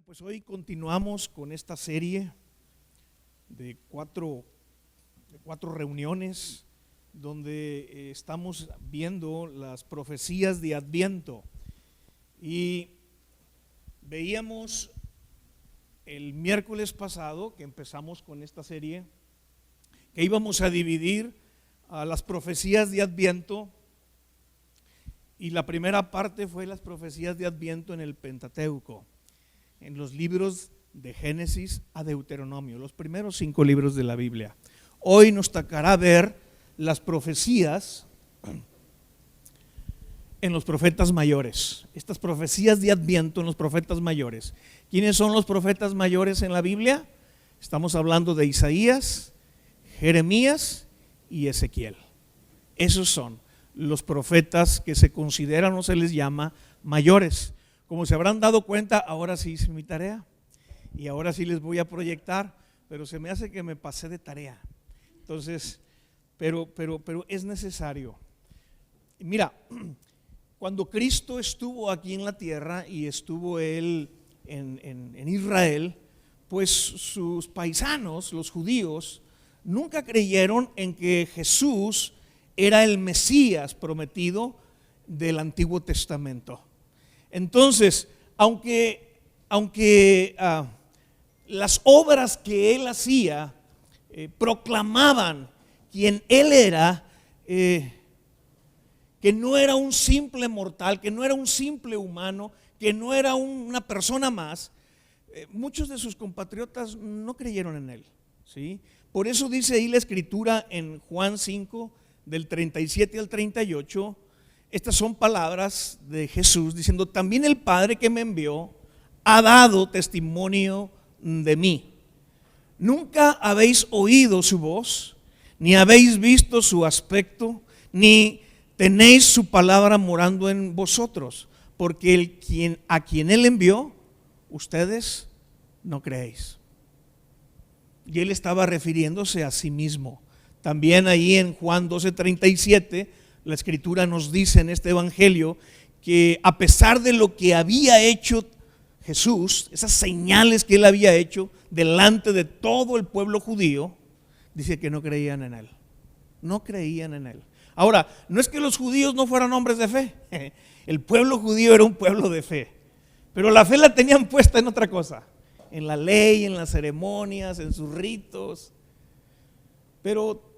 Pues hoy continuamos con esta serie de cuatro reuniones donde estamos viendo las profecías de Adviento. Y veíamos el miércoles pasado que empezamos con esta serie que íbamos a dividir a las profecías de Adviento, y la primera parte fue las profecías de Adviento en el Pentateuco, en los libros de Génesis a Deuteronomio, los primeros 5 libros de la Biblia. Hoy nos tocará ver las profecías en los profetas mayores, estas profecías de Adviento en los profetas mayores. ¿Quiénes son los profetas mayores en la Biblia? Estamos hablando de Isaías, Jeremías y Ezequiel. Esos son los profetas que se consideran o se les llama mayores. Como se habrán dado cuenta, ahora sí hice mi tarea y ahora sí les voy a proyectar, pero se me hace que me pasé de tarea. Entonces, pero es necesario. Mira, cuando Cristo estuvo aquí en la tierra y estuvo Él en Israel, pues sus paisanos, los judíos, nunca creyeron en que Jesús era el Mesías prometido del Antiguo Testamento. Entonces, aunque las obras que Él hacía proclamaban quién Él era, que no era un simple mortal, que no era un simple humano, que no era una persona más, muchos de sus compatriotas no creyeron en Él, ¿sí? Por eso dice ahí la Escritura en Juan 5, del 37 al 38, estas son palabras de Jesús diciendo: también el Padre que me envió ha dado testimonio de mí. Nunca habéis oído su voz, ni habéis visto su aspecto, ni tenéis su palabra morando en vosotros, porque a quien Él envió, ustedes no creéis. Y Él estaba refiriéndose a sí mismo. También ahí en Juan 12:37, la Escritura nos dice en este Evangelio que a pesar de lo que había hecho Jesús, esas señales que Él había hecho delante de todo el pueblo judío, dice que no creían en Él. No creían en Él. Ahora, no es que los judíos no fueran hombres de fe. El pueblo judío era un pueblo de fe, pero la fe la tenían puesta en otra cosa, en la ley, en las ceremonias, en sus ritos. Pero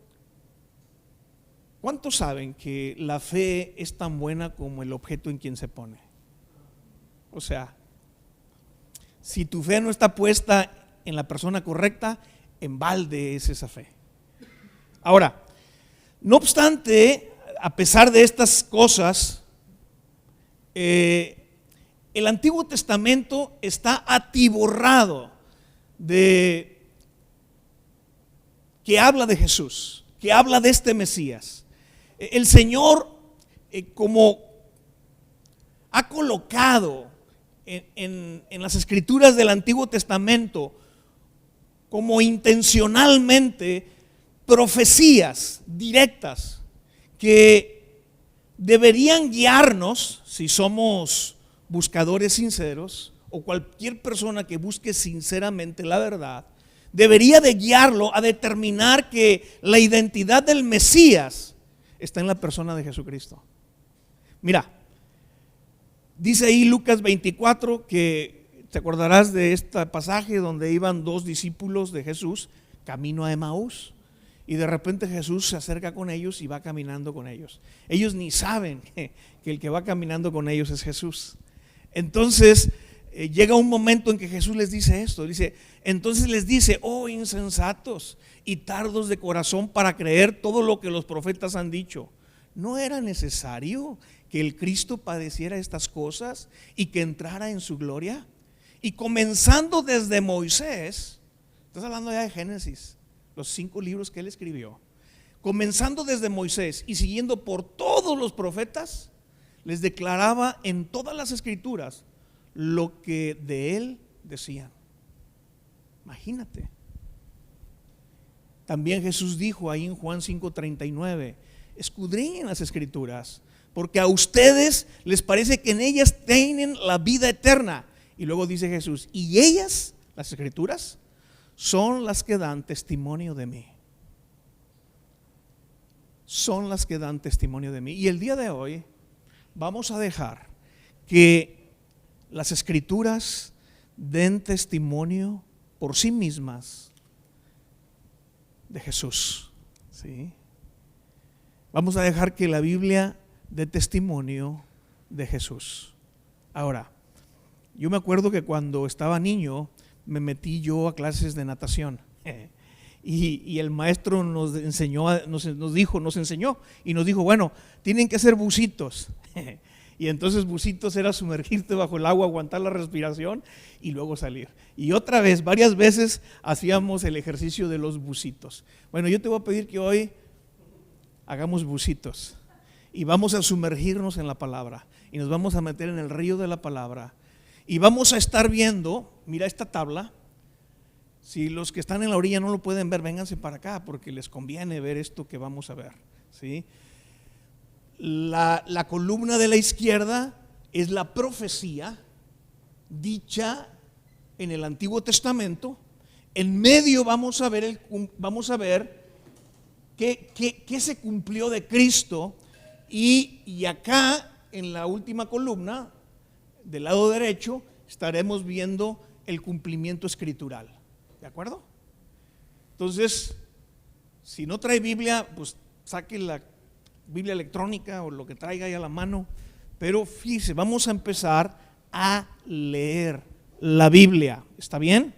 ¿cuántos saben que la fe es tan buena como el objeto en quien se pone? O sea, si tu fe no está puesta en la persona correcta, en balde es esa fe. Ahora, no obstante, a pesar de estas cosas, el Antiguo Testamento está atiborrado de que habla de Jesús, que habla de este Mesías. El Señor, como ha colocado en las Escrituras del Antiguo Testamento, como intencionalmente profecías directas que deberían guiarnos, si somos buscadores sinceros, o cualquier persona que busque sinceramente la verdad, debería de guiarlo a determinar que la identidad del Mesías está en la persona de Jesucristo. Mira, dice ahí Lucas 24 que te acordarás de este pasaje donde iban 2 discípulos de Jesús camino a Emaús, y de repente Jesús se acerca con ellos y va caminando con ellos. Ellos ni saben que el que va caminando con ellos es Jesús. Entonces llega un momento en que Jesús les dice esto, entonces les dice: oh insensatos y tardos de corazón para creer todo lo que los profetas han dicho. ¿No era necesario que el Cristo padeciera estas cosas y que entrara en su gloria? Y comenzando desde Moisés, estás hablando ya de Génesis, los 5 libros que él escribió, comenzando desde Moisés y siguiendo por todos los profetas, les declaraba en todas las Escrituras lo que de él decían. Imagínate. También Jesús dijo ahí en Juan 5:39: escudriñen las Escrituras, porque a ustedes les parece que en ellas tienen la vida eterna, Y luego dice Jesús, y ellas, las escrituras, son las que dan testimonio de mí. Son las que dan testimonio de mí. Y el día de hoy vamos a dejar que las escrituras den testimonio por sí mismas de Jesús. ¿Sí? Vamos a dejar que la Biblia dé testimonio de Jesús. Ahora, yo me acuerdo que cuando estaba niño me metí yo a clases de natación. Y el maestro nos enseñó, nos enseñó y nos dijo, bueno, tienen que hacer bucitos. Y entonces bucitos era sumergirte bajo el agua, aguantar la respiración y luego salir. Y otra vez, varias veces hacíamos el ejercicio de los bucitos. Bueno, yo te voy a pedir que hoy hagamos bucitos y vamos a sumergirnos en la palabra y nos vamos a meter en el río de la palabra y vamos a estar viendo, mira esta tabla. Si los que están en la orilla no lo pueden ver, vénganse para acá porque les conviene ver esto que vamos a ver, ¿sí? La columna de la izquierda es la profecía dicha en el Antiguo Testamento. En medio vamos a ver qué se cumplió de Cristo y acá en la última columna del lado derecho estaremos viendo el cumplimiento escritural. ¿De acuerdo? Entonces, si no trae Biblia, pues saque la Biblia electrónica o lo que traiga ahí a la mano. Pero fíjese, vamos a empezar a leer la Biblia. ¿Está bien?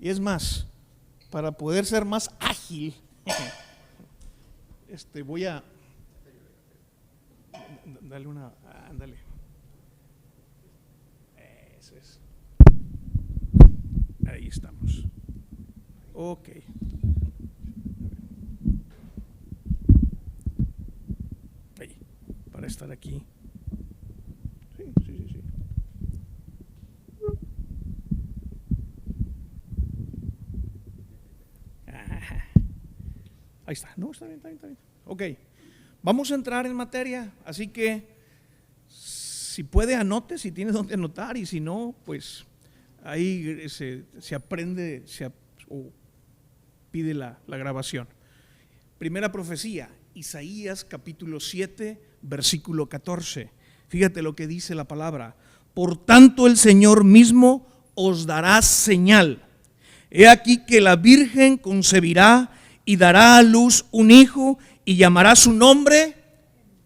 Y es más, para poder ser más ágil, voy a darle una, ándale. Eso es. Ahí estamos. Ok. Ahí, para estar aquí. Sí. Ahí está. No, está bien. Ok. Vamos a entrar en materia, así que si puede anote, si tiene donde anotar, y si no, pues ahí se aprende o pide la grabación. Primera profecía, Isaías capítulo 7, versículo 14. Fíjate lo que dice la palabra. Por tanto el Señor mismo os dará señal. He aquí que la Virgen concebirá y dará a luz un hijo y llamará su nombre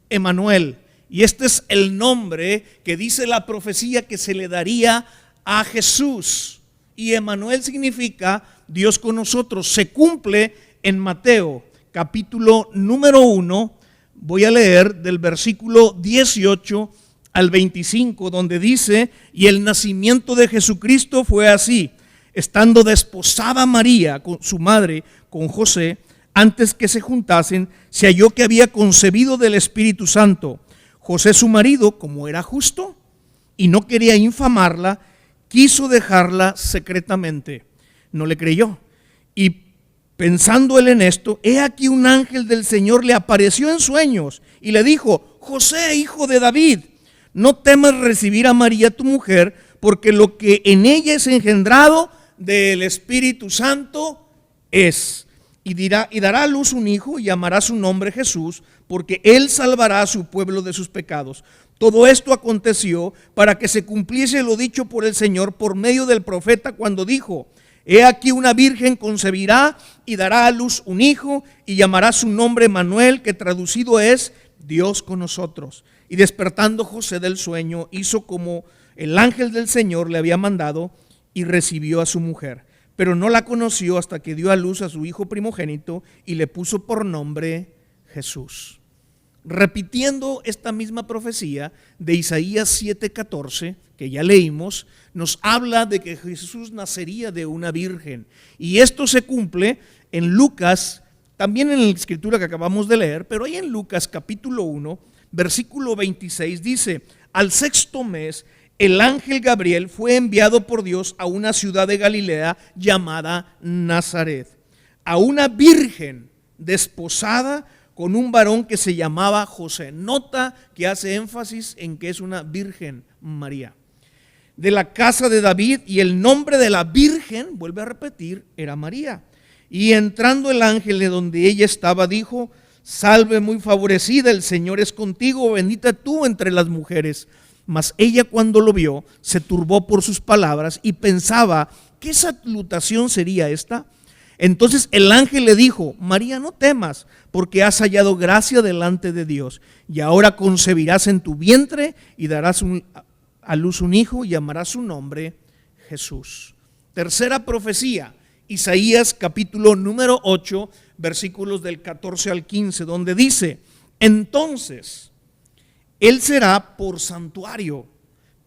Emmanuel. Y este es el nombre que dice la profecía que se le daría a Jesús. Y Emmanuel significa Dios con nosotros. Se cumple en Mateo capítulo número 1. Voy a leer del versículo 18 al 25, donde dice: y el nacimiento de Jesucristo fue así. Estando desposada María, con su madre, con José, antes que se juntasen, se halló que había concebido del Espíritu Santo. José su marido, como era justo y no quería infamarla, quiso dejarla secretamente. No le creyó. Y pensando él en esto, he aquí un ángel del Señor le apareció en sueños y le dijo: José, hijo de David, no temas recibir a María tu mujer, porque lo que en ella es engendrado del Espíritu Santo es. Y dará a luz un hijo y llamará su nombre Jesús, porque él salvará a su pueblo de sus pecados. Todo esto aconteció para que se cumpliese lo dicho por el Señor por medio del profeta cuando dijo: he aquí una virgen concebirá y dará a luz un hijo y llamará su nombre Emmanuel, que traducido es Dios con nosotros. Y despertando José del sueño, hizo como el ángel del Señor le había mandado y recibió a su mujer. Pero no la conoció hasta que dio a luz a su hijo primogénito y le puso por nombre Jesús. Repitiendo esta misma profecía de Isaías 7:14, que ya leímos, nos habla de que Jesús nacería de una virgen. Y esto se cumple en Lucas, también en la escritura que acabamos de leer, pero ahí en Lucas capítulo 1, versículo 26 dice: al sexto mes, el ángel Gabriel fue enviado por Dios a una ciudad de Galilea llamada Nazaret, a una virgen desposada con un varón que se llamaba José. Nota que hace énfasis en que es una virgen María. de la casa de David, y el nombre de la virgen, vuelve a repetir, era María. Y entrando el ángel de donde ella estaba, dijo: salve muy favorecida, el Señor es contigo, bendita tú entre las mujeres. Mas ella, cuando lo vio, se turbó por sus palabras y pensaba: ¿qué salutación sería esta? Entonces el ángel le dijo: María, no temas, porque has hallado gracia delante de Dios, y ahora concebirás en tu vientre y darás a luz un hijo, y llamarás su nombre Jesús. Tercera profecía, Isaías capítulo número 8, versículos del 14 al 15, donde dice: entonces él será por santuario,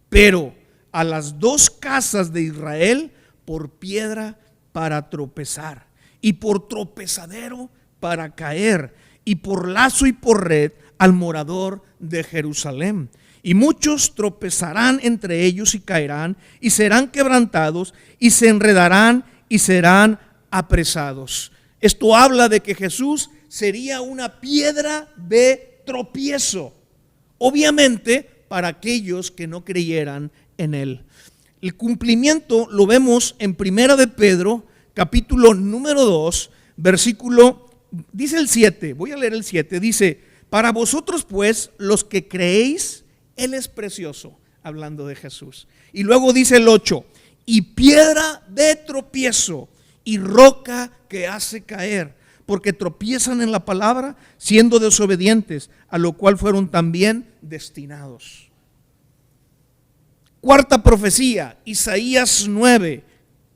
pero a las dos casas de Israel por piedra para tropezar, y por tropezadero para caer, y por lazo y por red al morador de Jerusalén. Y muchos tropezarán entre ellos y caerán, y serán quebrantados, y se enredarán y serán apresados. Esto habla de que Jesús sería una piedra de tropiezo, obviamente para aquellos que no creyeran en él. El cumplimiento lo vemos en Primera de Pedro, capítulo número 2, versículo, dice el 7, voy a leer el 7, dice: para vosotros pues, los que creéis, Él es precioso, hablando de Jesús. Y luego dice el 8, y piedra de tropiezo y roca que hace caer, porque tropiezan en la palabra, siendo desobedientes, a lo cual fueron también destinados. Cuarta profecía, Isaías 9,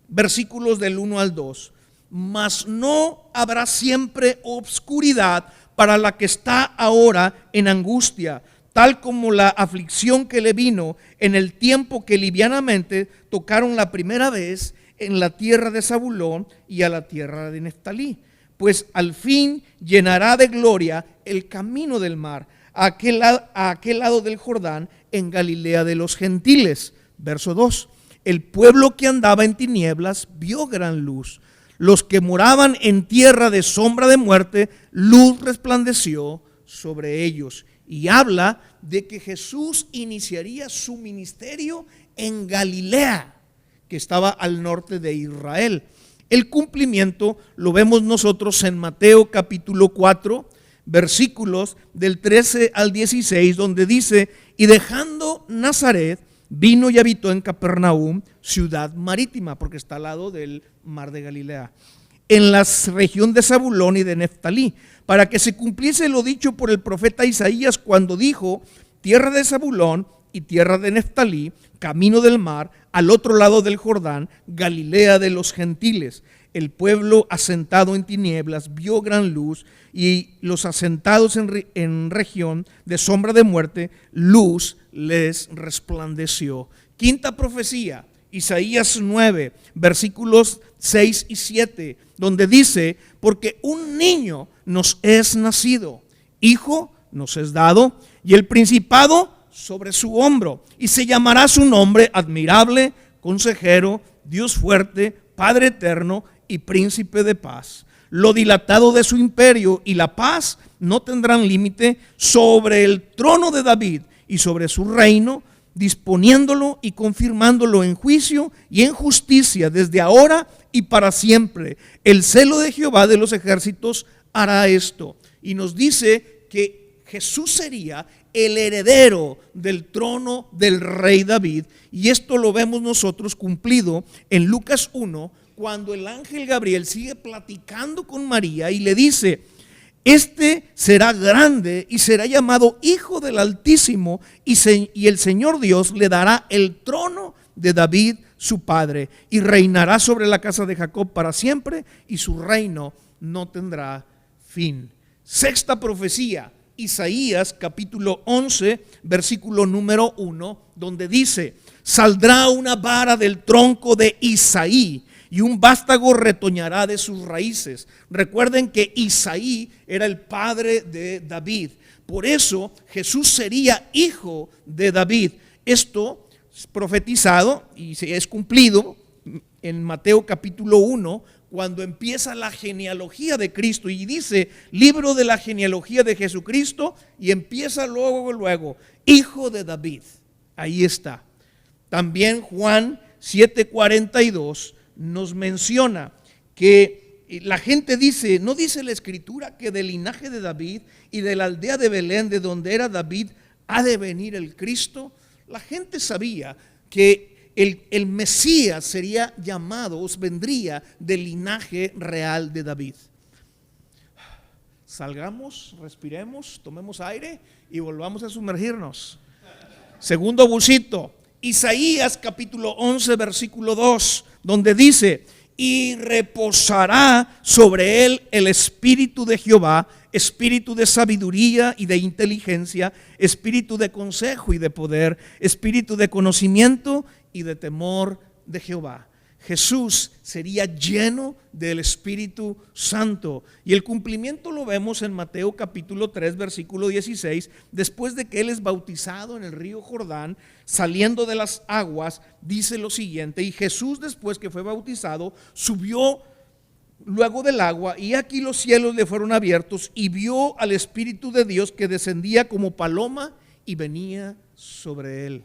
versículos del 1 al 2. Mas no habrá siempre obscuridad para la que está ahora en angustia, tal como la aflicción que le vino en el tiempo que livianamente tocaron la primera vez en la tierra de Zabulón y a la tierra de Neftalí. Pues al fin llenará de gloria el camino del mar, a aquel lado del Jordán, en Galilea de los gentiles. Verso 2. El pueblo que andaba en tinieblas vio gran luz. Los que moraban en tierra de sombra de muerte, luz resplandeció sobre ellos. Y habla de que Jesús iniciaría su ministerio en Galilea, que estaba al norte de Israel. El cumplimiento lo vemos nosotros en Mateo capítulo 4, versículos del 13 al 16, donde dice: y dejando Nazaret, vino y habitó en Capernaum, ciudad marítima, porque está al lado del mar de Galilea, en la región de Zabulón y de Neftalí, para que se cumpliese lo dicho por el profeta Isaías, cuando dijo: tierra de Zabulón y tierra de Neftalí, camino del mar, al otro lado del Jordán, Galilea de los gentiles. El pueblo asentado en tinieblas vio gran luz, y los asentados en región de sombra de muerte, luz les resplandeció. Quinta profecía, Isaías 9, versículos 6 y 7, donde dice: porque un niño nos es nacido, hijo nos es dado, y el principado sobre su hombro, y se llamará su nombre admirable, consejero, Dios fuerte, Padre eterno y príncipe de paz. Lo dilatado de su imperio y la paz no tendrán límite sobre el trono de David y sobre su reino, disponiéndolo y confirmándolo en juicio y en justicia desde ahora y para siempre. El celo de Jehová de los ejércitos hará esto. Y nos dice que Jesús sería el heredero del trono del rey David, y esto lo vemos nosotros cumplido en Lucas 1, cuando el ángel Gabriel sigue platicando con María y le dice: este será grande y será llamado Hijo del Altísimo, y el Señor Dios le dará el trono de David su padre, y reinará sobre la casa de Jacob para siempre, y su reino no tendrá fin. Sexta profecía, Isaías capítulo 11, versículo número 1, donde dice: saldrá una vara del tronco de Isaí, y un vástago retoñará de sus raíces. Recuerden que Isaí era el padre de David. Por eso Jesús sería hijo de David. Esto es profetizado y se es cumplido en Mateo capítulo 1, cuando empieza la genealogía de Cristo y dice: libro de la genealogía de Jesucristo, y empieza luego, hijo de David. Ahí está. También Juan 7:42 nos menciona que la gente dice, ¿no dice la Escritura que del linaje de David y de la aldea de Belén, de donde era David, ha de venir el Cristo? La gente sabía que el Mesías sería llamado, vendría del linaje real de David. Salgamos, respiremos, tomemos aire y volvamos a sumergirnos. Segundo busito, Isaías capítulo 11 versículo 2, donde dice: y reposará sobre él el espíritu de Jehová, espíritu de sabiduría y de inteligencia, espíritu de consejo y de poder, espíritu de conocimiento y de temor de Jehová. Jesús sería lleno del Espíritu Santo, y el cumplimiento lo vemos en Mateo capítulo 3 versículo 16. Después de que él es bautizado en el río Jordán, saliendo de las aguas, dice lo siguiente: y Jesús, después que fue bautizado, subió luego del agua, y aquí los cielos le fueron abiertos, y vio al Espíritu de Dios que descendía como paloma y venía sobre él.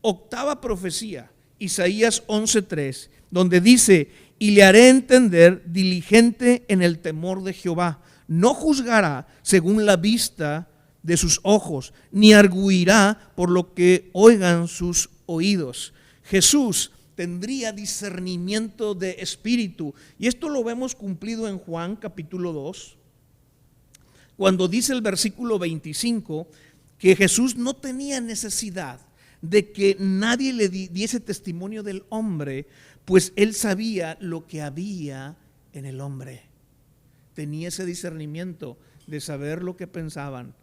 Octava profecía, Isaías 11:3, donde dice: y le haré entender diligente en el temor de Jehová, no juzgará según la vista de sus ojos, ni arguirá por lo que oigan sus oídos. Jesús tendría discernimiento de espíritu, y esto lo vemos cumplido en Juan capítulo 2, cuando dice el versículo 25 que Jesús no tenía necesidad de que nadie le diese testimonio del hombre, pues él sabía lo que había en el hombre. Tenía ese discernimiento de saber lo que pensaban.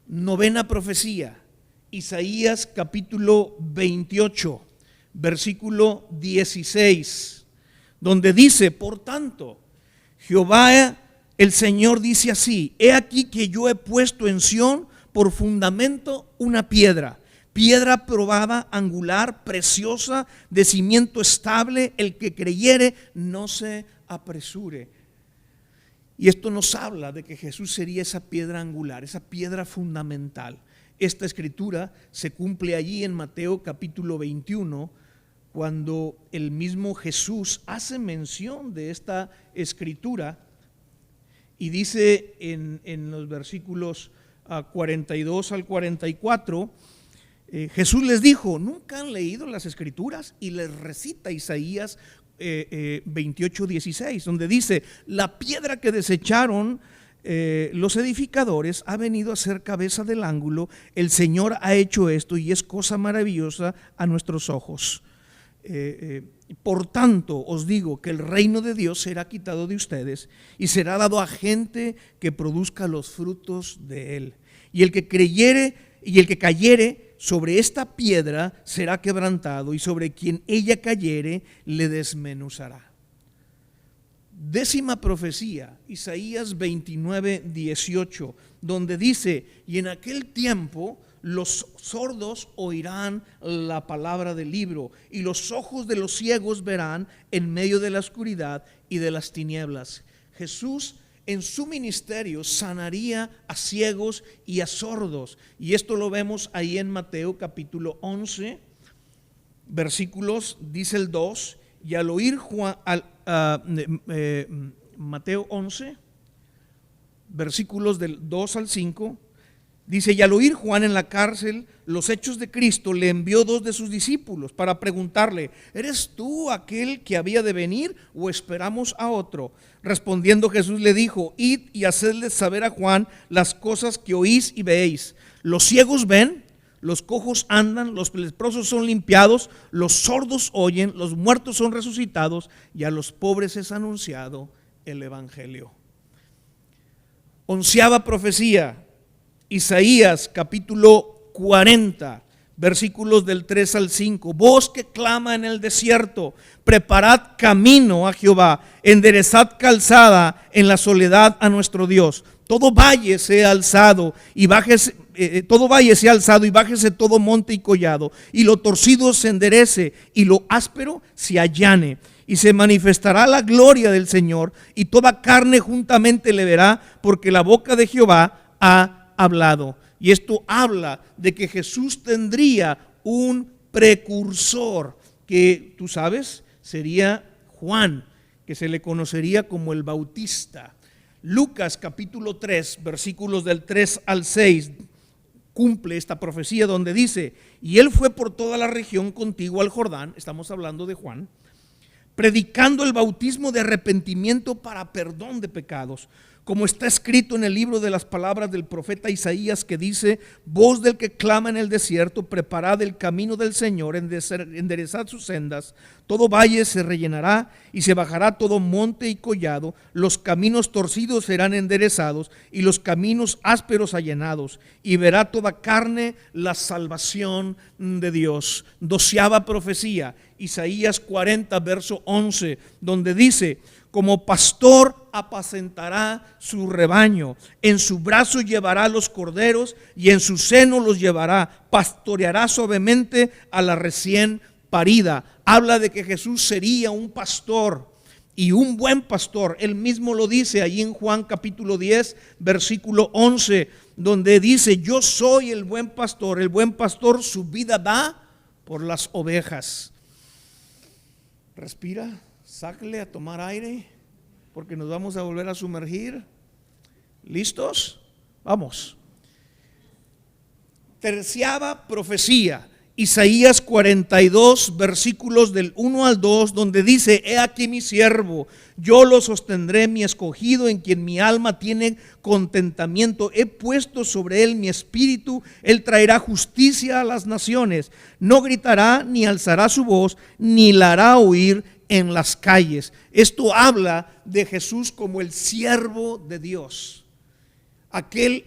Novena profecía, Isaías capítulo 28, versículo 16, donde dice: por tanto, Jehová el Señor dice así: he aquí que yo he puesto en Sión por fundamento una piedra, piedra probada, angular, preciosa, de cimiento estable, el que creyere no se apresure. Y esto nos habla de que Jesús sería esa piedra angular, esa piedra fundamental. Esta escritura se cumple allí en Mateo capítulo 21, cuando el mismo Jesús hace mención de esta escritura y dice en los versículos 42 al 44, Jesús les dijo: ¿nunca han leído las escrituras? Y les recita Isaías 28:16, donde dice: la piedra que desecharon los edificadores ha venido a ser cabeza del ángulo, el Señor ha hecho esto y es cosa maravillosa a nuestros ojos. Por tanto os digo que el reino de Dios será quitado de ustedes y será dado a gente que produzca los frutos de él. Y el que creyere y el que cayere sobre esta piedra será quebrantado, y sobre quien ella cayere le desmenuzará. Décima profecía, Isaías 29:18, donde dice: y en aquel tiempo los sordos oirán la palabra del libro, y los ojos de los ciegos verán en medio de la oscuridad y de las tinieblas. Jesús en su ministerio sanaría a ciegos y a sordos, y esto lo vemos ahí en Mateo capítulo 11, versículos, dice el 2, y al oír Mateo 11, versículos del 2 al 5, dice: y al oír Juan en la cárcel los hechos de Cristo, le envió 2 de sus discípulos para preguntarle: ¿eres tú aquel que había de venir o esperamos a otro? Respondiendo Jesús le dijo: id y hacedles saber a Juan las cosas que oís y veéis. Los ciegos ven, los cojos andan, los leprosos son limpiados, los sordos oyen, los muertos son resucitados, y a los pobres es anunciado el evangelio. Onceava profecía, Isaías capítulo 40, versículos del 3 al 5. Voz que clama en el desierto: preparad camino a Jehová, enderezad calzada en la soledad a nuestro Dios. Todo valle sea alzado y bájese, bájese todo monte y collado, y lo torcido se enderece y lo áspero se allane. Y se manifestará la gloria del Señor, y toda carne juntamente le verá, porque la boca de Jehová ha hablado. Y esto habla de que Jesús tendría un precursor, que tú sabes, sería Juan, que se le conocería como el Bautista. Lucas capítulo 3, versículos del 3 al 6, cumple esta profecía donde dice: y él fue por toda la región contigua al Jordán, estamos hablando de Juan, predicando el bautismo de arrepentimiento para perdón de pecados, como está escrito en el libro de las palabras del profeta Isaías, que dice: voz del que clama en el desierto, preparad el camino del Señor, enderezad sus sendas, todo valle se rellenará y se bajará todo monte y collado, los caminos torcidos serán enderezados y los caminos ásperos allanados, y verá toda carne la salvación de Dios. 12ª profecía, Isaías 40, verso 11, donde dice: como pastor apacentará su rebaño, en su brazo llevará los corderos y en su seno los llevará, pastoreará suavemente a la recién parida. Habla de que Jesús sería un pastor y un buen pastor. Él mismo lo dice allí en Juan capítulo 10, versículo 11, donde dice: yo soy el buen pastor su vida da por las ovejas. Respira. Sáquele a tomar aire, porque nos vamos a volver a sumergir. ¿Listos? Vamos. 3ª profecía, Isaías 42, versículos del 1 al 2, donde dice: he aquí mi siervo, yo lo sostendré, mi escogido, en quien mi alma tiene contentamiento. He puesto sobre él mi espíritu, él traerá justicia a las naciones. No gritará, ni alzará su voz, ni la hará oír en las calles. Esto habla de Jesús como el siervo de Dios, aquel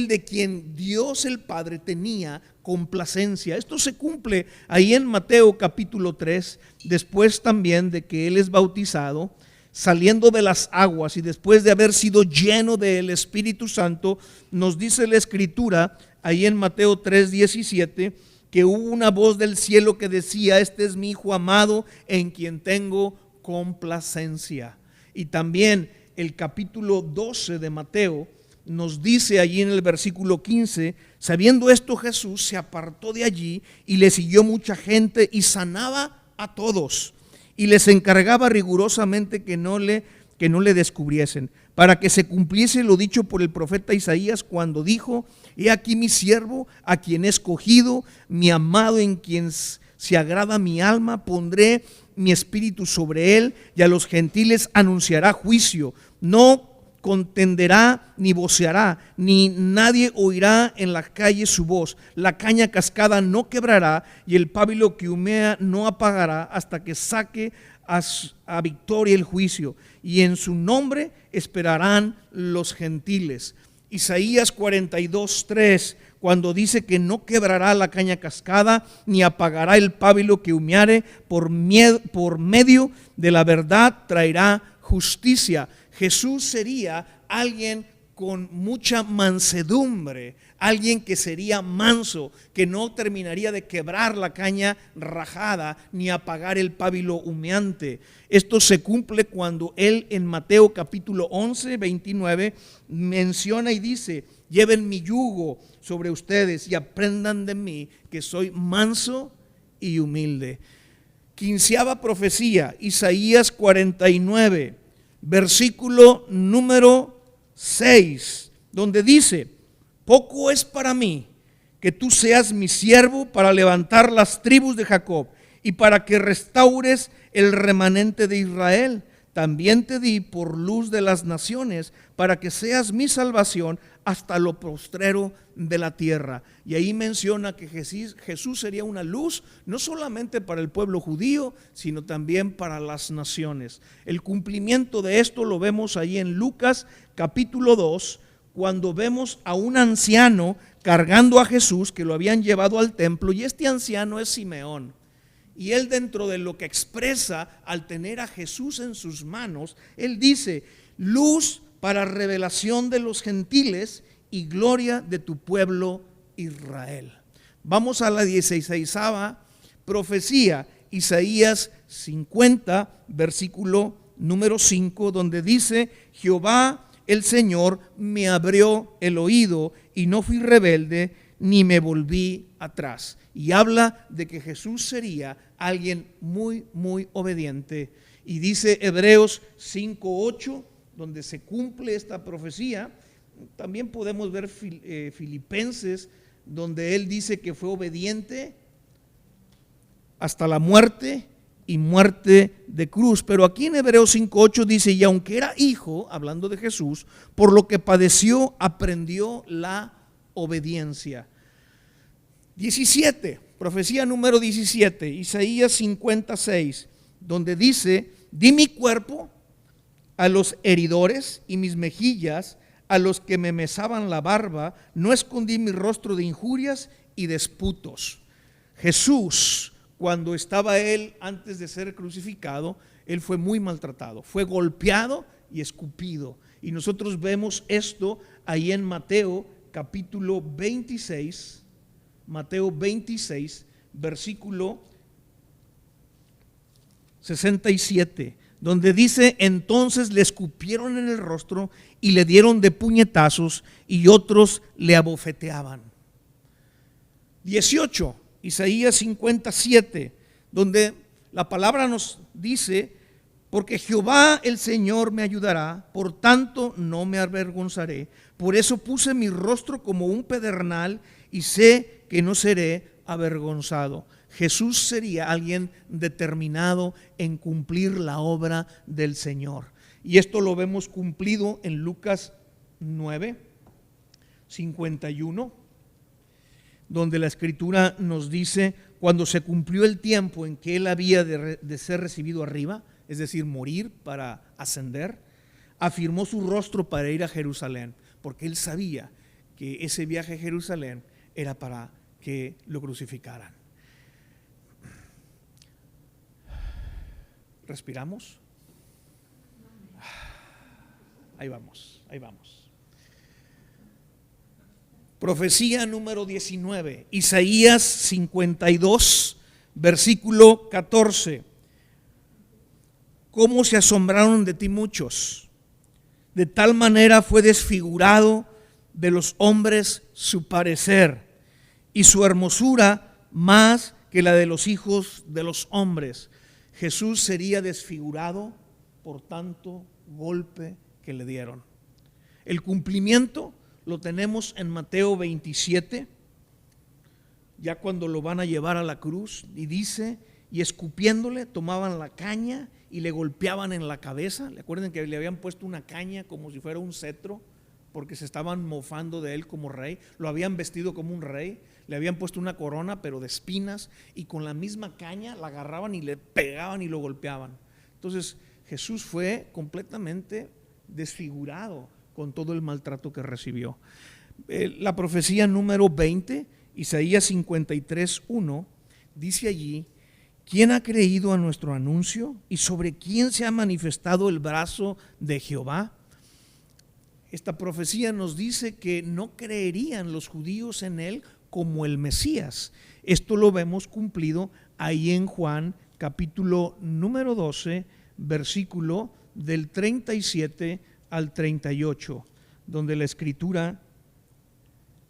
de quien Dios el Padre tenía complacencia. Esto se cumple ahí en Mateo capítulo 3, después también de que él es bautizado, saliendo de las aguas y después de haber sido lleno del Espíritu Santo. Nos dice la Escritura ahí en Mateo 3, 17, que hubo una voz del cielo que decía: este es mi Hijo amado, en quien tengo complacencia. Y también el capítulo 12 de Mateo nos dice allí en el versículo 15: sabiendo esto, Jesús se apartó de allí y le siguió mucha gente, y sanaba a todos y les encargaba rigurosamente que no le descubriesen, para que se cumpliese lo dicho por el profeta Isaías, cuando dijo: he aquí mi siervo, a quien he escogido, mi amado, en quien se agrada mi alma. Pondré mi espíritu sobre él, y a los gentiles anunciará juicio. No contenderá ni voceará, ni nadie oirá en la calle su voz. La caña cascada no quebrará, y el pábilo que humea no apagará, hasta que saque a victoria el juicio, y en su nombre esperarán los gentiles. Isaías 42, 3, cuando dice que no quebrará la caña cascada, ni apagará el pábilo que humeare, por medio de la verdad traerá justicia. Jesús sería alguien con mucha mansedumbre, alguien que sería manso, que no terminaría de quebrar la caña rajada ni apagar el pábilo humeante. Esto se cumple cuando él en Mateo capítulo 11, 29 menciona y dice: lleven mi yugo sobre ustedes y aprendan de mí, que soy manso y humilde. 15ª profecía, Isaías 49, versículo número 6, donde dice: poco es para mí que tú seas mi siervo para levantar las tribus de Jacob y para que restaures el remanente de Israel. También te di por luz de las naciones, para que seas mi salvación hasta lo postrero de la tierra. Y ahí menciona que Jesús sería una luz no solamente para el pueblo judío, sino también para las naciones. El cumplimiento de esto lo vemos ahí en Lucas capítulo 2, cuando vemos a un anciano cargando a Jesús, que lo habían llevado al templo, y este anciano es Simeón. Y él, dentro de lo que expresa al tener a Jesús en sus manos, él dice: luz para revelación de los gentiles y gloria de tu pueblo Israel. Vamos a la 16ª profecía, Isaías 50, versículo número 5, donde dice: Jehová el Señor me abrió el oído y no fui rebelde ni me volví atrás. Y habla de que Jesús sería alguien muy, muy obediente. Y dice Hebreos 5:8, donde se cumple esta profecía. También podemos ver Filipenses, donde él dice que fue obediente hasta la muerte y muerte de cruz. Pero aquí en Hebreos 5:8 dice, y aunque era hijo, hablando de Jesús, por lo que padeció, aprendió la obediencia. 17, profecía número 17, Isaías 56, donde dice, di mi cuerpo a los heridores y mis mejillas a los que me mesaban la barba, no escondí mi rostro de injurias y disputos. Jesús, cuando estaba él antes de ser crucificado, él fue muy maltratado, fue golpeado y escupido. Y nosotros vemos esto ahí en Mateo capítulo 26, Mateo 26, versículo 67, donde dice, entonces le escupieron en el rostro y le dieron de puñetazos y otros le abofeteaban. 18, Isaías 57, donde la palabra nos dice, porque Jehová el Señor me ayudará, por tanto no me avergonzaré. Por eso puse mi rostro como un pedernal y sé que no seré avergonzado. Jesús sería alguien determinado en cumplir la obra del Señor. Y esto lo vemos cumplido en Lucas 9, 51, donde la Escritura nos dice, cuando se cumplió el tiempo en que él había de ser recibido arriba, es decir, morir para ascender, afirmó su rostro para ir a Jerusalén, porque él sabía que ese viaje a Jerusalén era para que lo crucificaran. ¿Respiramos? Ahí vamos, ahí vamos. Profecía número 19, Isaías 52, versículo 14. ¿Cómo se asombraron de ti muchos? De tal manera fue desfigurado de los hombres su parecer, y su hermosura más que la de los hijos de los hombres. Jesús sería desfigurado por tanto golpe que le dieron. El cumplimiento lo tenemos en Mateo 27, ya cuando lo van a llevar a la cruz, y dice, y escupiéndole tomaban la caña y le golpeaban en la cabeza. Recuerden que le habían puesto una caña como si fuera un cetro, porque se estaban mofando de él como rey. Lo habían vestido como un rey, le habían puesto una corona pero de espinas, y con la misma caña la agarraban y le pegaban y lo golpeaban. Entonces Jesús fue completamente desfigurado con todo el maltrato que recibió. La profecía número 20, Isaías 53, 1, dice allí, ¿quién ha creído a nuestro anuncio? ¿Y sobre quién se ha manifestado el brazo de Jehová? Esta profecía nos dice que no creerían los judíos en él como el Mesías. Esto lo vemos cumplido ahí en Juan capítulo número 12, versículo del 37 al 38, donde la Escritura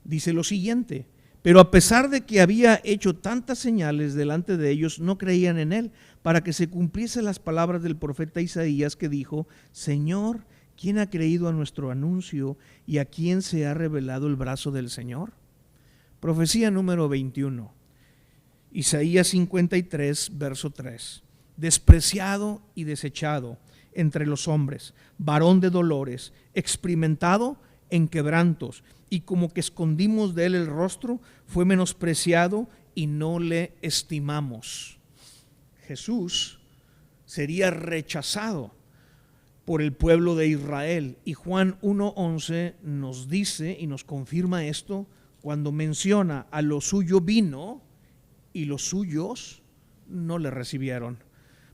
dice lo siguiente: pero a pesar de que había hecho tantas señales delante de ellos, no creían en él, para que se cumpliesen las palabras del profeta Isaías, que dijo, Señor, ¿quién ha creído a nuestro anuncio y a quién se ha revelado el brazo del Señor? Profecía número 21, Isaías 53, verso 3. Despreciado y desechado entre los hombres, varón de dolores, experimentado en quebrantos, y como que escondimos de él el rostro, fue menospreciado y no le estimamos. Jesús sería rechazado por el pueblo de Israel, y Juan 1:11 nos dice y nos confirma esto cuando menciona, a lo suyo vino y los suyos no le recibieron.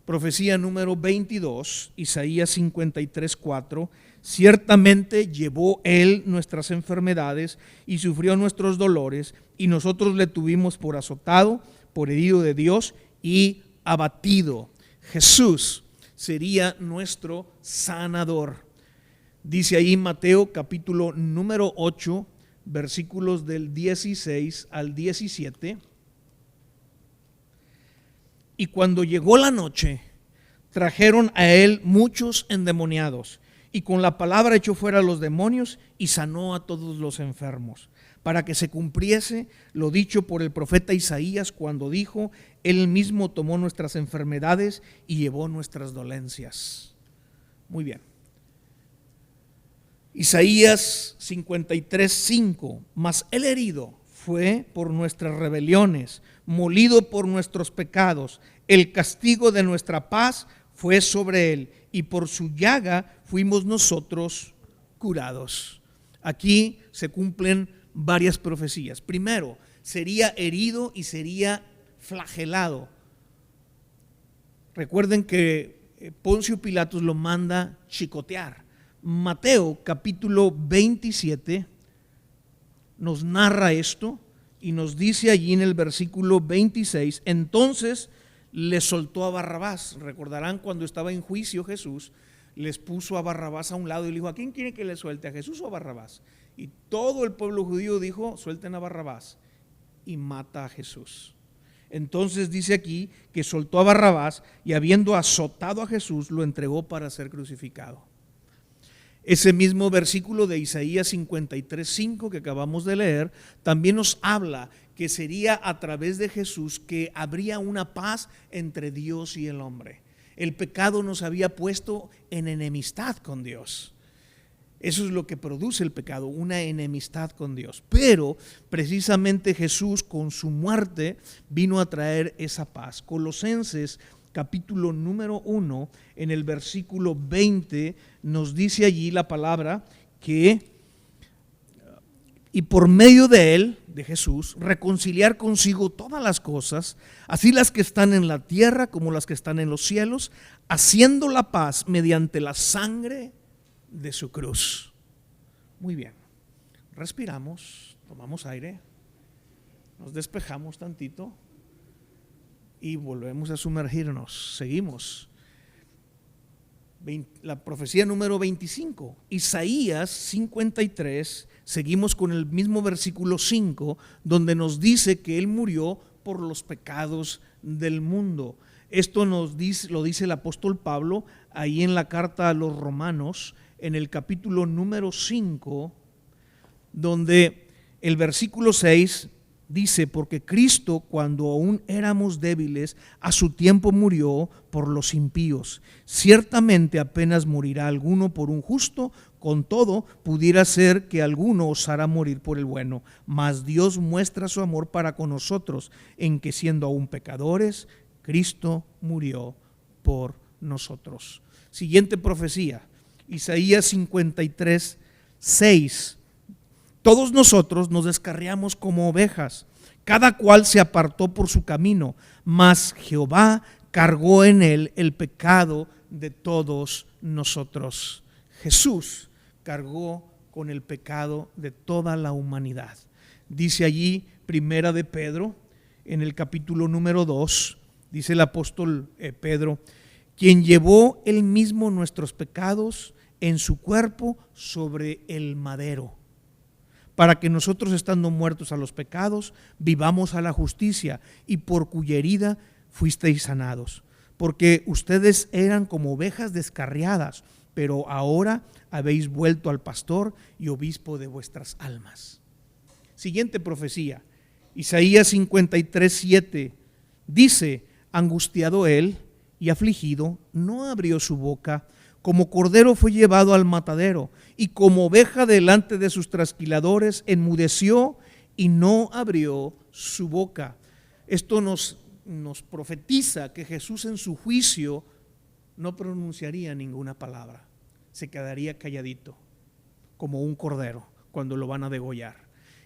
Profecía número 22, Isaías 53, 4. Ciertamente llevó él nuestras enfermedades y sufrió nuestros dolores, y nosotros le tuvimos por azotado, por herido de Dios y abatido. Jesús sería nuestro sanador. Dice ahí Mateo capítulo número 8, versículos del 16 al 17. Y cuando llegó la noche, trajeron a él muchos endemoniados, y con la palabra echó fuera a los demonios y sanó a todos los enfermos, para que se cumpliese lo dicho por el profeta Isaías cuando dijo: Él mismo tomó nuestras enfermedades y llevó nuestras dolencias. Muy bien. Isaías 53:5, mas el herido fue por nuestras rebeliones, molido por nuestros pecados, el castigo de nuestra paz fue sobre él, y por su llaga fuimos nosotros curados. Aquí se cumplen varias profecías. Primero, sería herido y sería flagelado. Recuerden que Poncio Pilatos lo manda chicotear. Mateo capítulo 27 nos narra esto y nos dice allí en el versículo 26, entonces le soltó a Barrabás. Recordarán cuando estaba en juicio Jesús, les puso a Barrabás a un lado y le dijo: ¿a quién quiere que le suelte, a Jesús o a Barrabás? Y todo el pueblo judío dijo: suelten a Barrabás, y mata a Jesús. Entonces dice aquí que soltó a Barrabás y habiendo azotado a Jesús lo entregó para ser crucificado. Ese mismo versículo de Isaías 53:5 que acabamos de leer también nos habla que sería a través de Jesús que habría una paz entre Dios y el hombre. El pecado nos había puesto en enemistad con Dios. Eso es lo que produce el pecado, una enemistad con Dios. Pero precisamente Jesús con su muerte vino a traer esa paz. Colosenses capítulo número 1, en el versículo 20, nos dice allí la palabra que, y por medio de él, de Jesús, reconciliar consigo todas las cosas, así las que están en la tierra como las que están en los cielos, haciendo la paz mediante la sangre de su cruz. Muy bien, respiramos, tomamos aire, nos despejamos tantito y volvemos a sumergirnos. Seguimos. La profecía número 25, Isaías 53, seguimos con el mismo versículo 5, donde nos dice que Él murió por los pecados del mundo. Esto lo dice el apóstol Pablo ahí en la carta a los Romanos, en el capítulo número 5, donde el versículo 6 dice: porque Cristo, cuando aún éramos débiles, a su tiempo murió por los impíos. Ciertamente apenas morirá alguno por un justo, con todo pudiera ser que alguno osara morir por el bueno. Mas Dios muestra su amor para con nosotros, en que siendo aún pecadores, Cristo murió por nosotros. Siguiente profecía, Isaías 53:6. Todos nosotros nos descarriamos como ovejas, cada cual se apartó por su camino, mas Jehová cargó en él el pecado de todos nosotros. Jesús cargó con el pecado de toda la humanidad. Dice allí Primera de Pedro, en el capítulo número 2, dice el apóstol Pedro: quien llevó él mismo nuestros pecados en su cuerpo sobre el madero, para que nosotros, estando muertos a los pecados, vivamos a la justicia, y por cuya herida fuisteis sanados. Porque ustedes eran como ovejas descarriadas, pero ahora habéis vuelto al pastor y obispo de vuestras almas. Siguiente profecía, Isaías 53:7, dice: angustiado él y afligido, no abrió su boca. Como cordero fue llevado al matadero, y como oveja delante de sus trasquiladores enmudeció y no abrió su boca. Esto nos profetiza que Jesús en su juicio no pronunciaría ninguna palabra, se quedaría calladito, como un cordero cuando lo van a degollar.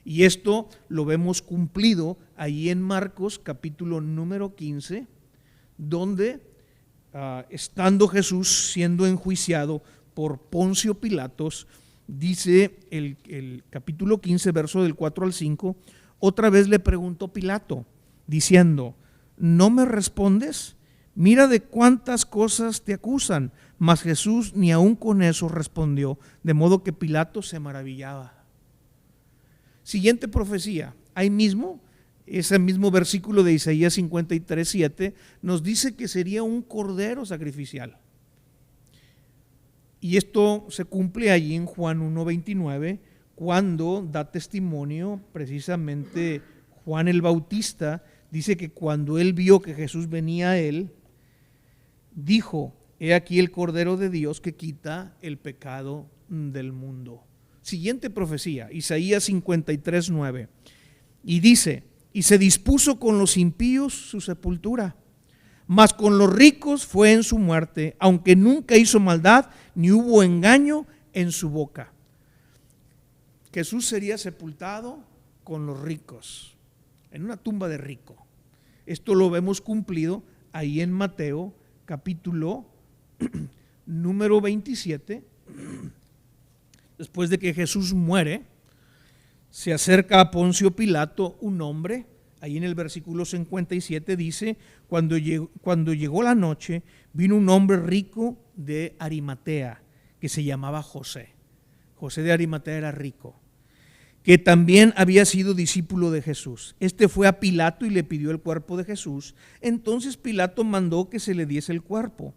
Y esto lo vemos cumplido ahí en Marcos capítulo número 15, donde estando Jesús siendo enjuiciado por Poncio Pilatos, dice el capítulo 15, verso del 4 al 5, otra vez le preguntó Pilato, diciendo: ¿no me respondes? mira de cuántas cosas te acusan. Mas Jesús ni aun con eso respondió, de modo que Pilato se maravillaba. Siguiente profecía, ahí mismo, ese mismo versículo de Isaías 53:7 nos dice que sería un cordero sacrificial. Y esto se cumple allí en Juan 1:29, cuando da testimonio precisamente Juan el Bautista. Dice que cuando él vio que Jesús venía a él, dijo: he aquí el Cordero de Dios que quita el pecado del mundo. Siguiente profecía, Isaías 53:9. Y dice: y se dispuso con los impíos su sepultura, mas con los ricos fue en su muerte, aunque nunca hizo maldad, ni hubo engaño en su boca. Jesús sería sepultado con los ricos, en una tumba de rico. Esto lo vemos cumplido ahí en Mateo capítulo número 27. Después de que Jesús muere, se acerca a Poncio Pilato un hombre. Ahí en el versículo 57 dice: cuando llegó la noche, vino un hombre rico de Arimatea, que se llamaba José. José de Arimatea era rico, que también había sido discípulo de Jesús. Este fue a Pilato y le pidió el cuerpo de Jesús. Entonces Pilato mandó que se le diese el cuerpo.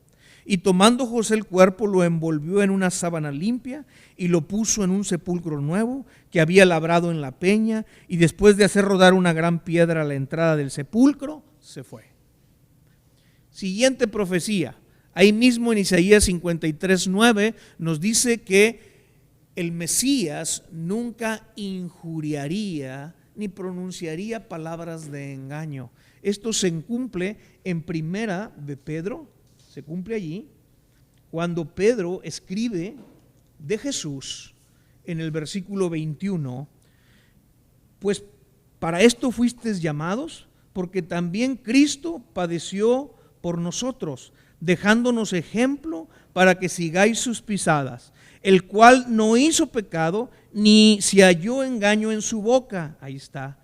Y tomando José el cuerpo, lo envolvió en una sábana limpia y lo puso en un sepulcro nuevo que había labrado en la peña, y después de hacer rodar una gran piedra a la entrada del sepulcro, se fue. Siguiente profecía, ahí mismo en Isaías 53:9 nos dice que el Mesías nunca injuriaría ni pronunciaría palabras de engaño. Esto se cumple en Primera de Pedro. Se cumple allí cuando Pedro escribe de Jesús en el versículo 21: pues para esto fuisteis llamados, porque también Cristo padeció por nosotros, dejándonos ejemplo para que sigáis sus pisadas, el cual no hizo pecado, ni se halló engaño en su boca. Ahí está.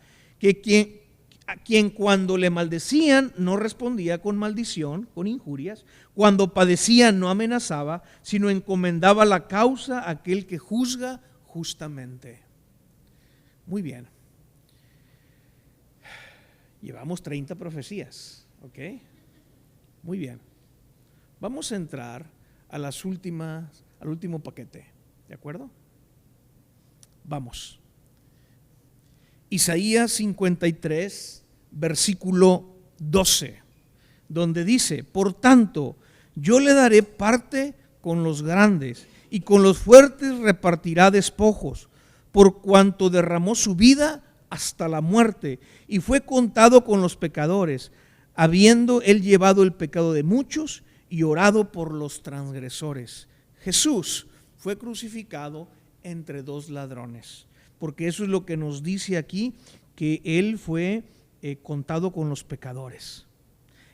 A quien cuando le maldecían no respondía con maldición, con injurias; cuando padecía no amenazaba, sino encomendaba la causa a aquel que juzga justamente. Muy bien. Llevamos 30 profecías, ¿ok? Muy bien. Vamos a entrar a las últimas, al último paquete, ¿de acuerdo? Vamos. Isaías 53, versículo 12, donde dice: por tanto, yo le daré parte con los grandes, y con los fuertes repartirá despojos, por cuanto derramó su vida hasta la muerte, y fue contado con los pecadores, habiendo él llevado el pecado de muchos y orado por los transgresores. Jesús fue crucificado entre dos ladrones, porque eso es lo que nos dice aquí, que él fue contado con los pecadores.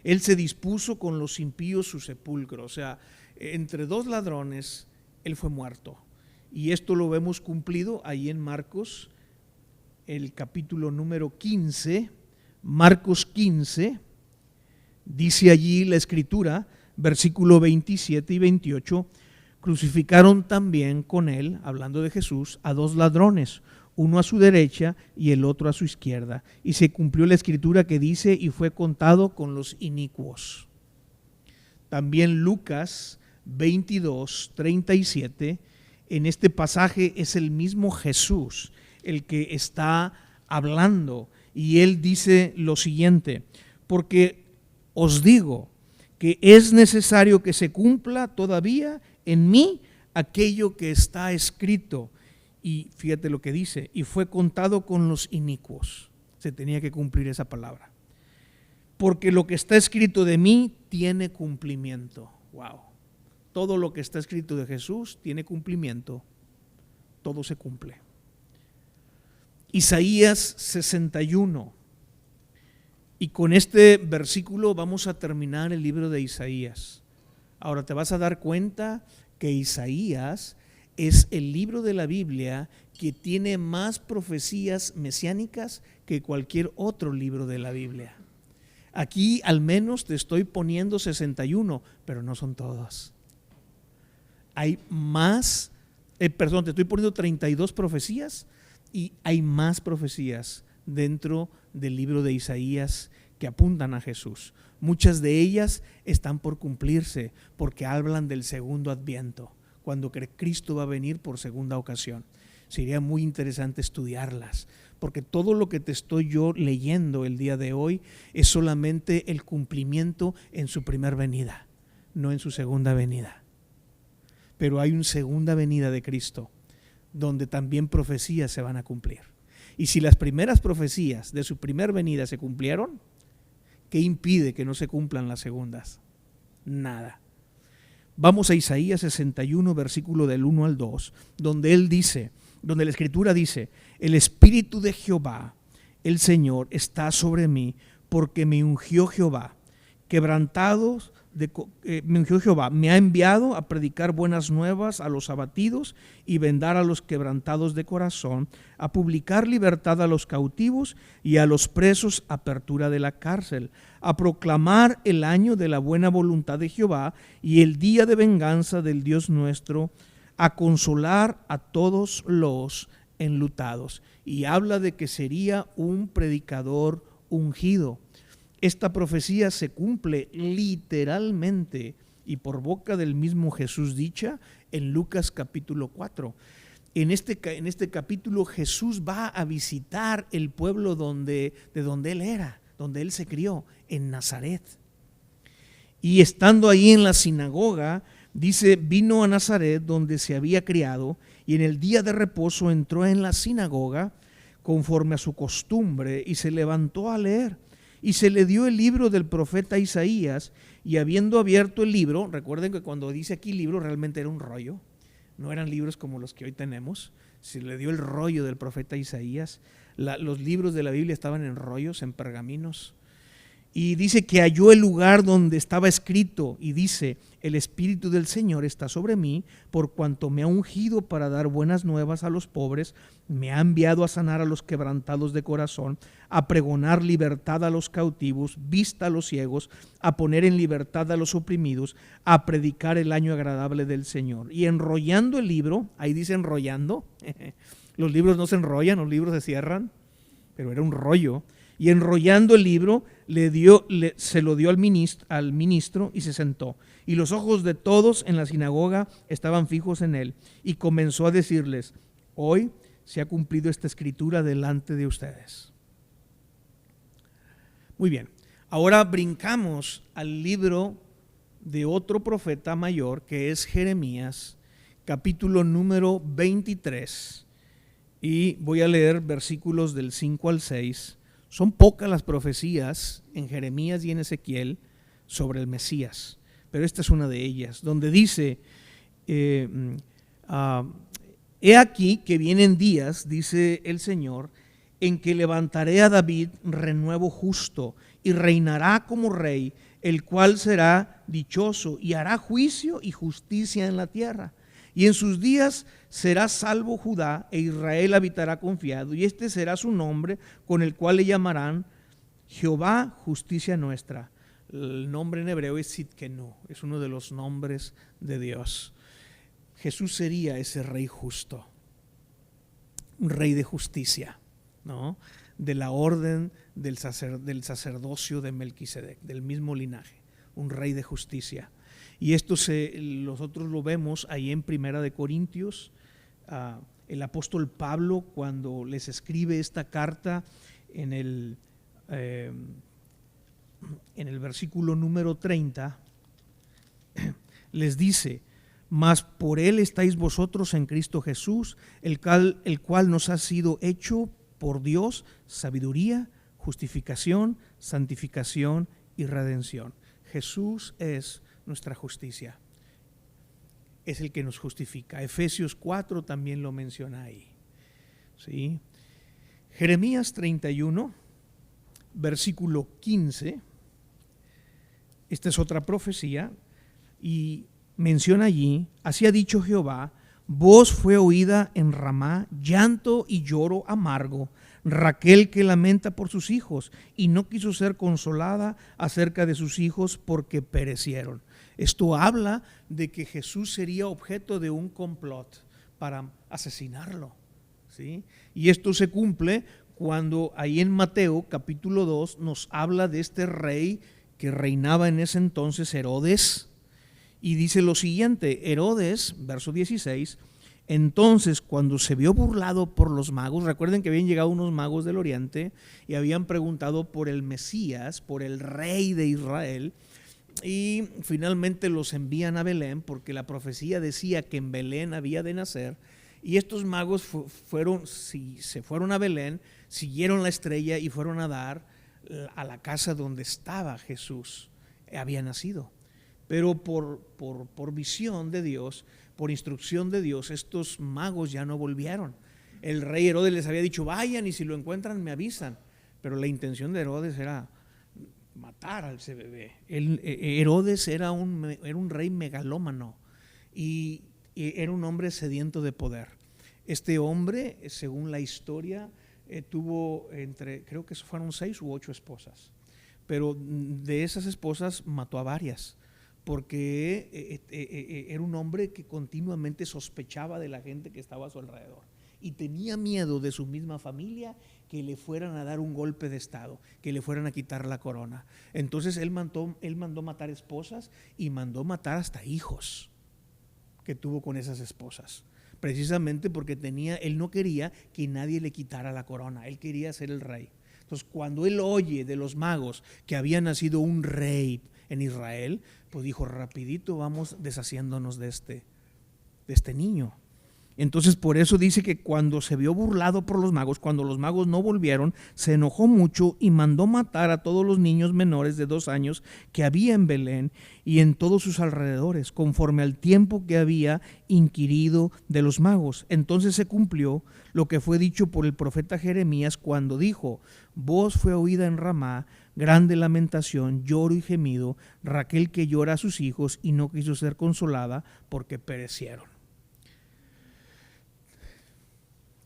Él se dispuso con los impíos su sepulcro, o sea, entre dos ladrones él fue muerto. Y esto lo vemos cumplido ahí en Marcos, el capítulo número 15, Marcos 15, dice allí la escritura, versículo 27 y 28, crucificaron también con él, hablando de Jesús, a dos ladrones, uno a su derecha y el otro a su izquierda. Y se cumplió la escritura que dice: y fue contado con los inicuos. También Lucas 22, 37, en este pasaje es el mismo Jesús el que está hablando, y él dice lo siguiente: porque os digo que es necesario que se cumpla todavía en mí aquello que está escrito. Y fíjate lo que dice: y fue contado con los inicuos. Se tenía que cumplir esa palabra. Porque lo que está escrito de mí tiene cumplimiento. Wow. Todo lo que está escrito de Jesús tiene cumplimiento. Todo se cumple. Isaías 61. Y con este versículo vamos a terminar el libro de Isaías. Ahora te vas a dar cuenta que Isaías es el libro de la Biblia que tiene más profecías mesiánicas que cualquier otro libro de la Biblia. Aquí al menos te estoy poniendo 61, pero no son todos. Hay más, te estoy poniendo 32 profecías y hay más profecías dentro del libro de Isaías que apuntan a Jesús. Muchas de ellas están por cumplirse porque hablan del segundo adviento, cuando Cristo va a venir por segunda ocasión. Sería muy interesante estudiarlas, porque todo lo que te estoy yo leyendo el día de hoy es solamente el cumplimiento en su primera venida, no en su segunda venida. Pero hay una segunda venida de Cristo, donde también profecías se van a cumplir. Y si las primeras profecías de su primera venida se cumplieron, ¿qué impide que no se cumplan las segundas? Nada. Vamos a Isaías 61, versículo del 1 al 2, donde la Escritura dice: el Espíritu de Jehová, el Señor, está sobre mí, porque me ungió Jehová, me ha enviado a predicar buenas nuevas a los abatidos y vendar a los quebrantados de corazón, a publicar libertad a los cautivos y a los presos apertura de la cárcel, a proclamar el año de la buena voluntad de Jehová y el día de venganza del Dios nuestro, a consolar a todos los enlutados. Y habla de que sería un predicador ungido. Esta profecía se cumple literalmente y por boca del mismo Jesús dicha en Lucas capítulo 4. En este capítulo Jesús va a visitar el pueblo de donde él era, donde él se crió, en Nazaret. Y estando ahí en la sinagoga, dice, vino a Nazaret donde se había criado, y en el día de reposo entró en la sinagoga conforme a su costumbre y se levantó a leer. Y se le dio el libro del profeta Isaías, y habiendo abierto el libro, recuerden que cuando dice aquí libro realmente era un rollo, no eran libros como los que hoy tenemos, se le dio el rollo del profeta Isaías. Los libros de la Biblia estaban en rollos, en pergaminos. Y dice que halló el lugar donde estaba escrito y dice, el Espíritu del Señor está sobre mí, por cuanto me ha ungido para dar buenas nuevas a los pobres, me ha enviado a sanar a los quebrantados de corazón, a pregonar libertad a los cautivos, vista a los ciegos, a poner en libertad a los oprimidos, a predicar el año agradable del Señor. Y enrollando el libro, ahí dice enrollando, los libros no se enrollan, los libros se cierran, pero era un rollo. Y enrollando el libro, se lo dio al ministro y se sentó. Y los ojos de todos en la sinagoga estaban fijos en él. Y comenzó a decirles, hoy se ha cumplido esta escritura delante de ustedes. Muy bien, ahora brincamos al libro de otro profeta mayor, que es Jeremías, capítulo número 23. Y voy a leer versículos del 5 al 6. Son pocas las profecías en Jeremías y en Ezequiel sobre el Mesías, pero esta es una de ellas, donde dice, he aquí que vienen días, dice el Señor, en que levantaré a David renuevo justo y reinará como rey, el cual será dichoso y hará juicio y justicia en la tierra. Y en sus días será salvo Judá e Israel habitará confiado. Y este será su nombre con el cual le llamarán Jehová, justicia nuestra. El nombre en hebreo es Sidkenu, es uno de los nombres de Dios. Jesús sería ese rey justo, un rey de justicia, ¿no? De la orden del sacerdocio de Melquisedec, del mismo linaje, un rey de justicia. Y esto nosotros lo vemos ahí en Primera de Corintios. El apóstol Pablo, cuando les escribe esta carta en el versículo número 30, les dice, mas por él estáis vosotros en Cristo Jesús, el cual nos ha sido hecho por Dios sabiduría, justificación, santificación y redención. Jesús es nuestra justicia, es el que nos justifica. Efesios 4 también lo menciona ahí, ¿sí? Jeremías 31, versículo 15, esta es otra profecía, y menciona allí, así ha dicho Jehová, voz fue oída en Ramá, llanto y lloro amargo, Raquel que lamenta por sus hijos y no quiso ser consolada acerca de sus hijos porque perecieron. Esto habla de que Jesús sería objeto de un complot para asesinarlo, ¿sí? Y esto se cumple cuando ahí en Mateo capítulo 2 nos habla de este rey que reinaba en ese entonces, Herodes, y dice lo siguiente: Herodes, verso 16, entonces cuando se vio burlado por los magos, recuerden que habían llegado unos magos del oriente y habían preguntado por el Mesías, por el rey de Israel, y finalmente los envían a Belén porque la profecía decía que en Belén había de nacer. Y estos magos se fueron a Belén, siguieron la estrella y fueron a dar a la casa donde estaba Jesús, había nacido. Pero por visión de Dios, por instrucción de Dios, estos magos ya no volvieron. El rey Herodes les había dicho: vayan y si lo encuentran me avisan. Pero la intención de Herodes era matar a ese bebé. Herodes era un rey megalómano y era un hombre sediento de poder. Este hombre, según la historia, tuvo creo que fueron 6 u 8 esposas, pero de esas esposas mató a varias, porque era un hombre que continuamente sospechaba de la gente que estaba a su alrededor y tenía miedo de su misma familia que le fueran a dar un golpe de estado, que le fueran a quitar la corona. Entonces él mandó matar esposas y mandó matar hasta hijos que tuvo con esas esposas, precisamente porque él no quería que nadie le quitara la corona, él quería ser el rey. Entonces cuando él oye de los magos que había nacido un rey en Israel, pues dijo: rapidito vamos deshaciéndonos de este niño. Entonces por eso dice que cuando se vio burlado por los magos, cuando los magos no volvieron, se enojó mucho y mandó matar a todos los niños menores de 2 años que había en Belén y en todos sus alrededores, conforme al tiempo que había inquirido de los magos. Entonces se cumplió lo que fue dicho por el profeta Jeremías cuando dijo: voz fue oída en Ramá, grande lamentación, lloro y gemido, Raquel que llora a sus hijos y no quiso ser consolada porque perecieron.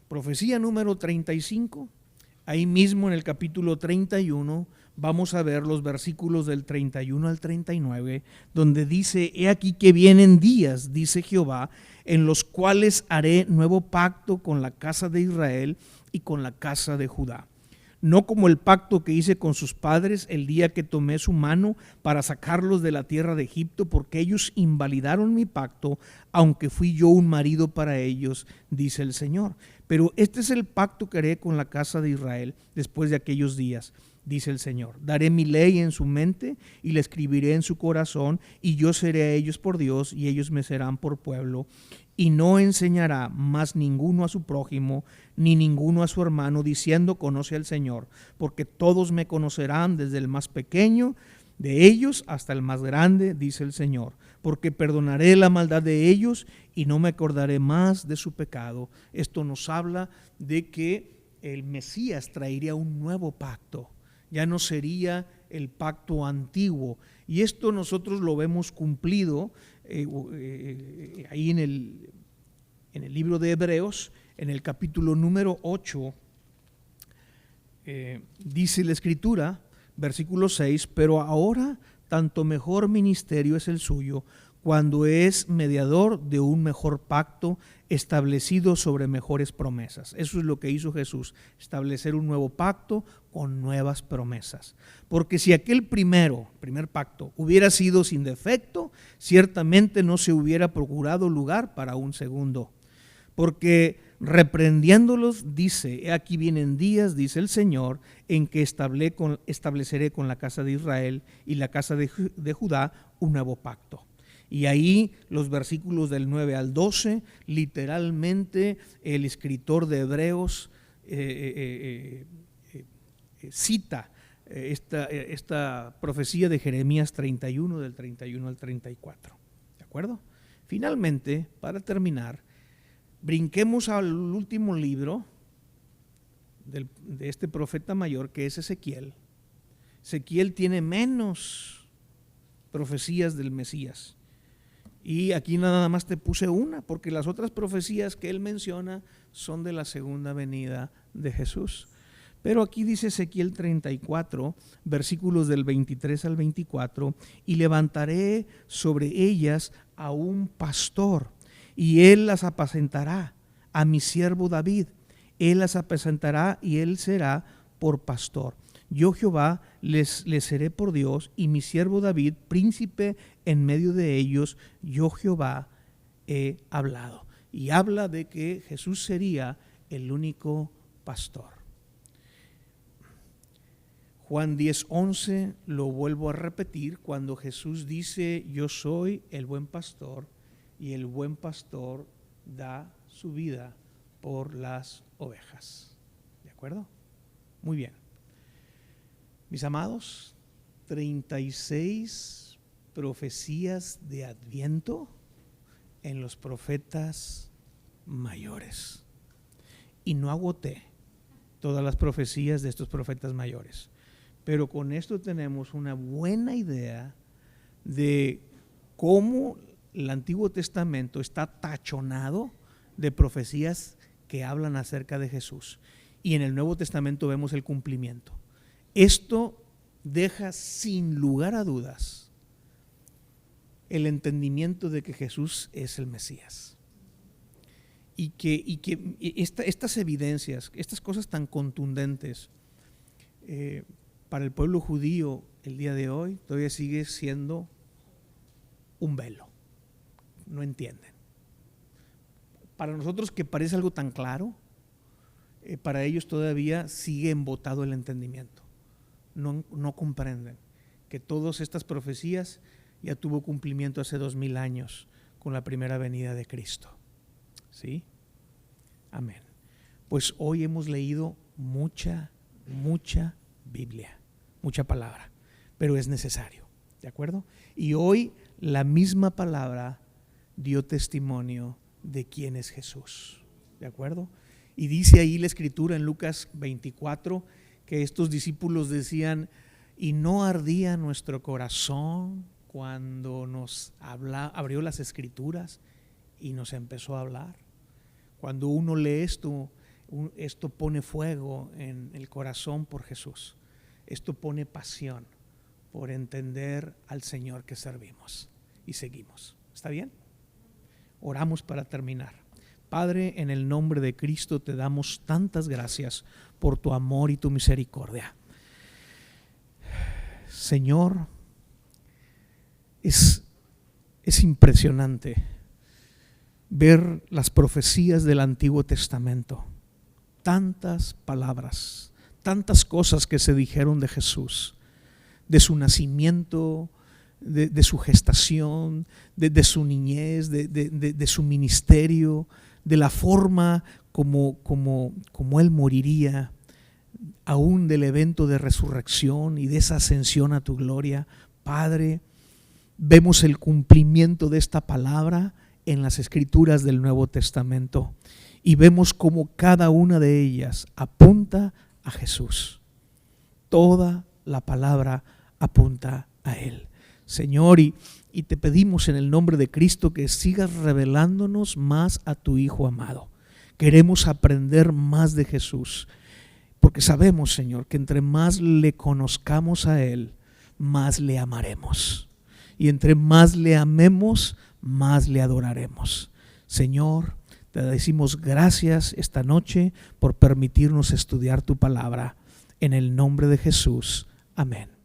Profecía número 35, ahí mismo en el capítulo 31 vamos a ver los versículos del 31 al 39, donde dice: he aquí que vienen días, dice Jehová, en los cuales haré nuevo pacto con la casa de Israel y con la casa de Judá. No como el pacto que hice con sus padres el día que tomé su mano para sacarlos de la tierra de Egipto, porque ellos invalidaron mi pacto, aunque fui yo un marido para ellos, dice el Señor. Pero este es el pacto que haré con la casa de Israel después de aquellos días, dice el Señor. Daré mi ley en su mente y la escribiré en su corazón, y yo seré a ellos por Dios y ellos me serán por pueblo. Y no enseñará más ninguno a su prójimo, ni ninguno a su hermano, diciendo: conoce al Señor, porque todos me conocerán, desde el más pequeño de ellos hasta el más grande, dice el Señor, porque perdonaré la maldad de ellos y no me acordaré más de su pecado. Esto nos habla de que el Mesías traería un nuevo pacto, ya no sería el pacto antiguo, y esto nosotros lo vemos cumplido ahí en el libro de Hebreos, en el capítulo número 8, dice la Escritura, versículo 6, pero ahora tanto mejor ministerio es el suyo, cuando es mediador de un mejor pacto establecido sobre mejores promesas. Eso es lo que hizo Jesús, establecer un nuevo pacto con nuevas promesas. Porque si aquel primer pacto hubiera sido sin defecto, ciertamente no se hubiera procurado lugar para un segundo. Porque reprendiéndolos dice: he aquí vienen días, dice el Señor, en que estableceré con la casa de Israel y la casa de Judá un nuevo pacto. Y ahí los versículos del 9 al 12, literalmente el escritor de Hebreos cita esta profecía de Jeremías 31, del 31 al 34. ¿De acuerdo? Finalmente, para terminar, brinquemos al último libro de este profeta mayor, que es Ezequiel. Ezequiel tiene menos profecías del Mesías. Y aquí nada más te puse una, porque las otras profecías que él menciona son de la segunda venida de Jesús. Pero aquí dice Ezequiel 34, versículos del 23 al 24, y levantaré sobre ellas a un pastor, y él las apacentará, a mi siervo David. Él las apacentará y él será por pastor. Yo Jehová les seré por Dios, y mi siervo David, príncipe en medio de ellos. Yo Jehová he hablado. Y habla de que Jesús sería el único pastor. Juan 10:11 lo vuelvo a repetir, cuando Jesús dice: yo soy el buen pastor, y el buen pastor da su vida por las ovejas. ¿De acuerdo? Muy bien. Mis amados, 36 profecías de Adviento en los profetas mayores. Y no agoté todas las profecías de estos profetas mayores, pero con esto tenemos una buena idea de cómo el Antiguo Testamento está tachonado de profecías que hablan acerca de Jesús, y en el Nuevo Testamento vemos el cumplimiento. Esto deja sin lugar a dudas el entendimiento de que Jesús es el Mesías, y que estas evidencias, estas cosas tan contundentes, para el pueblo judío el día de hoy todavía sigue siendo un velo. No entienden. Para nosotros, que parece algo tan claro, para ellos todavía sigue embotado el entendimiento. No comprenden que todas estas profecías ya tuvo cumplimiento hace 2000 años con la primera venida de Cristo. ¿Sí? Amén. Pues hoy hemos leído mucha Biblia, mucha palabra, pero es necesario, ¿de acuerdo? Y hoy la misma palabra dio testimonio de quién es Jesús, ¿de acuerdo? Y dice ahí la Escritura en Lucas 24 que estos discípulos decían: y no ardía nuestro corazón cuando nos abrió las Escrituras y nos empezó a hablar. Cuando uno lee esto pone fuego en el corazón por Jesús. Esto pone pasión por entender al Señor que servimos y seguimos. ¿Está bien? Oramos para terminar. Padre, en el nombre de Cristo te damos tantas gracias por tu amor y tu misericordia. Señor, es impresionante ver las profecías del Antiguo Testamento. Tantas palabras, tantas cosas que se dijeron de Jesús, de su nacimiento, de su gestación, de su niñez, de su ministerio, de la forma como Él moriría, aún del evento de resurrección y de esa ascensión a tu gloria. Padre, vemos el cumplimiento de esta palabra en las Escrituras del Nuevo Testamento, y vemos como cada una de ellas apunta a Jesús. Toda la palabra apunta a Él. Señor, y te pedimos en el nombre de Cristo que sigas revelándonos más a tu Hijo amado. Queremos aprender más de Jesús, porque sabemos, Señor, que entre más le conozcamos a Él, más le amaremos. Y entre más le amemos, más le adoraremos. Señor, te decimos gracias esta noche por permitirnos estudiar tu palabra. En el nombre de Jesús. Amén.